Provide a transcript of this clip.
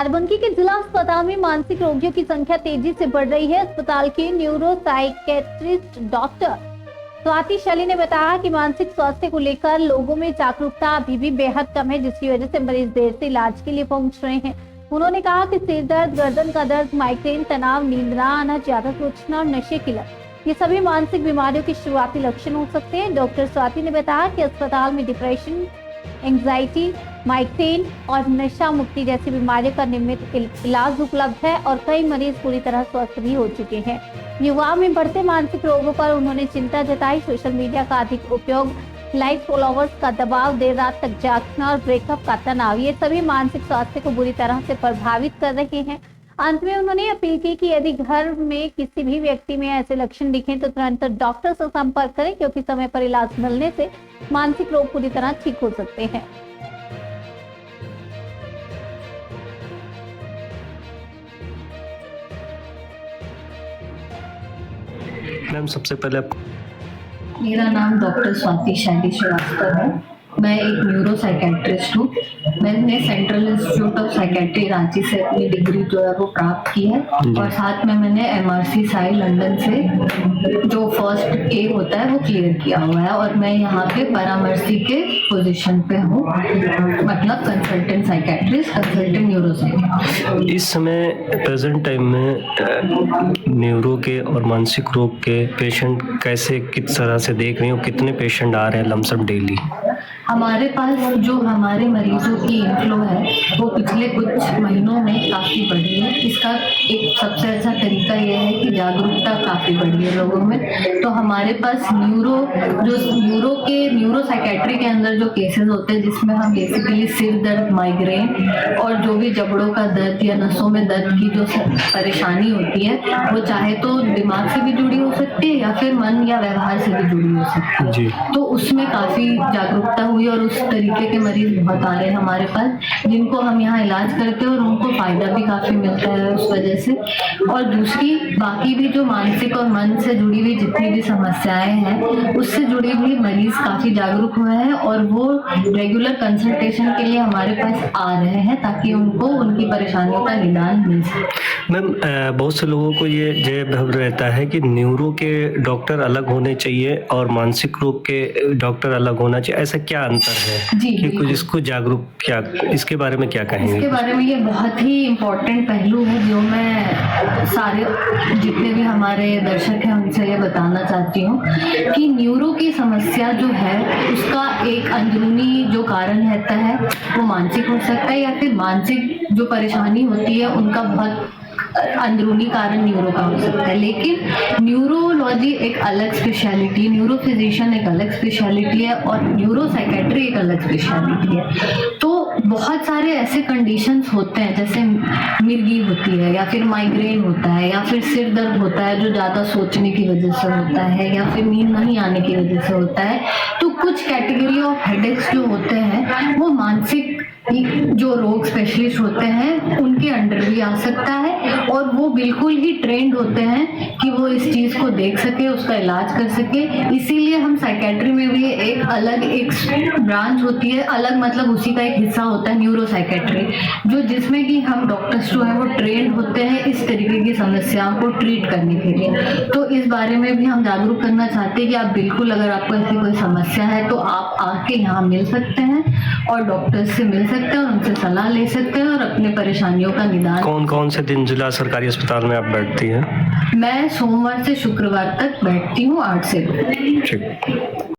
बाराबंकी के जिला अस्पताल में मानसिक रोगियों की संख्या तेजी से बढ़ रही है। अस्पताल के न्यूरो साइकेट्रिस्ट डॉक्टर स्वाति शैली ने बताया कि मानसिक स्वास्थ्य को लेकर लोगों में जागरूकता अभी भी बेहद कम है, जिसकी वजह से मरीज देर से इलाज के लिए पहुंच रहे हैं। उन्होंने कहा कि सिर दर्द, गर्दन का दर्द, माइग्रेन, तनाव, नींद न आना, ज्यादा सोचना और नशे की लत, ये सभी मानसिक बीमारियों के शुरुआती लक्षण हो सकते हैं। डॉक्टर स्वाति ने बताया कि अस्पताल में डिप्रेशन, एंजाइटी, माइग्रेन और नशा मुक्ति जैसी बीमारियों का नियमित इलाज उपलब्ध है और कई मरीज पूरी तरह स्वस्थ भी हो चुके हैं। युवाओं में बढ़ते मानसिक रोगों पर उन्होंने चिंता जताई। सोशल मीडिया का अधिक उपयोग, लाइक फॉलोअर्स का दबाव, देर रात तक जागना और ब्रेकअप का तनाव, ये सभी मानसिक स्वास्थ्य को बुरी तरह से प्रभावित कर रहे हैं। अंत में उन्होंने अपील की कि यदि घर में किसी भी व्यक्ति में ऐसे लक्षण दिखें तो तुरंत डॉक्टर से संपर्क करें, क्योंकि समय पर इलाज मिलने से मानसिक रोग पूरी तरह ठीक हो सकते हैं। मैम, सबसे पहले आप मेरा नाम डॉक्टर स्वाति शैली श्रीवास्तव है। मैं एक न्यूरो साइकेट्रिस्ट हूँ। मैंने central institute of psychiatry Ranchi से अपनी डिग्री जो है वो प्राप्त की है और साथ में मैंने MRC साई लंदन से जो फर्स्ट ए होता है वो क्लियर किया हुआ है और मैं यहाँ पे परामर्शी के पोजीशन पे हूँ, मतलब consultant psychiatrist, consultant neuro psychiatrist. इस समय प्रेजेंट टाइम में न्यूरो के और मानसिक रोग के पेशेंट कैसे, किस तरह से देख रहे हो, कितने पेशेंट आ रहे हैं लमसम डेली? हमारे पास जो हमारे मरीजों की इनफ्लो है वो पिछले कुछ महीनों में काफ़ी बढ़ी है। इसका एक सबसे अच्छा तरीका ये है कि जागरूकता काफ़ी बढ़ी है लोगों में। तो हमारे पास न्यूरो साइकेट्री के अंदर जो केसेस होते हैं जिसमें हम बेसिकली सिर दर्द, माइग्रेन और जो भी जबड़ों का दर्द या नसों में दर्द की जो परेशानी होती है वो चाहे तो दिमाग से भी जुड़ी हो सकती है या फिर मन या व्यवहार से भी जुड़ी हो सकती है। तो उसमें काफ़ी जागरूकता हुई और उस तरीके के मरीज बहुत आ रहे हैं हमारे पास, जिनको हम यहाँ इलाज करते हैं और उनको फायदा भी काफी मिलता है उस वजह से। और दूसरी बाकी भी जो मानसिक और मन से जुड़ी हुई जितनी भी समस्याएं हैं उससे जुड़े भी मरीज काफी जागरूक हुए हैं और वो रेगुलर कंसल्टेशन के लिए हमारे पास आ रहे हैं ताकि उनको उनकी परेशानियों का निदान मिल सके। मैम, बहुत से लोगों को ये जय भव रहता है कि न्यूरो के डॉक्टर अलग होने चाहिए और मानसिक रोग के डॉक्टर अलग होना चाहिए, ऐसा क्या अंतर है? जी, कि कुछ इसको जागरूक, क्या इसके बारे में क्या कहेंगे? इसके बारे में ये बहुत ही इम्पोर्टेंट पहलू है जो मैं सारे जितने भी हमारे दर्शक हैं उनसे ये बताना चाहती हूँ कि न्यूरो की समस्या जो है उसका एक अंदरूनी जो कारण रहता है वो मानसिक हो सकता है या फिर मानसिक जो परेशानी होती है उनका बहुत अंदरूनी कारण न्यूरो का हो सकता है। लेकिन न्यूरोलॉजी एक अलग स्पेशलिटी, न्यूरो फिजिशियन एक अलग स्पेशलिटी है और न्यूरो साइकेट्री एक अलग स्पेशलिटी है। तो बहुत सारे ऐसे कंडीशंस होते हैं जैसे मिर्गी होती है या फिर माइग्रेन होता है या फिर सिर दर्द होता है जो ज़्यादा सोचने की वजह से होता है या फिर नींद नहीं आने की वजह से होता है। तो कुछ कैटेगरी ऑफ हेडेक्स जो होते हैं वो मानसिक जो रोग स्पेशलिस्ट होते हैं उनके अंडर भी आ सकता है और वो बिल्कुल ही ट्रेंड होते हैं कि वो इस चीज़ को देख सके, उसका इलाज कर सके। इसीलिए हम साइकेट्री में भी एक अलग एक ब्रांच होती है, अलग मतलब उसी का एक हिस्सा होता है न्यूरो साइकेट्री, जो जिसमें कि हम डॉक्टर्स जो है वो ट्रेंड होते हैं इस तरीके की समस्याओं को ट्रीट करने के लिए। तो इस बारे में भी हम जागरूक करना चाहते हैं कि आप बिल्कुल अगर आपको ऐसी कोई समस्या है तो आप आके यहाँ मिल सकते हैं और डॉक्टर्स से मिल सकते हैं और उनसे सलाह ले सकते हैं और अपने परेशानियों का निदान। कौन कौन से दिन जिला सरकारी अस्पताल में आप बैठती हैं? मैं सोमवार से शुक्रवार तक बैठती हूँ 8 से 2। ठीक।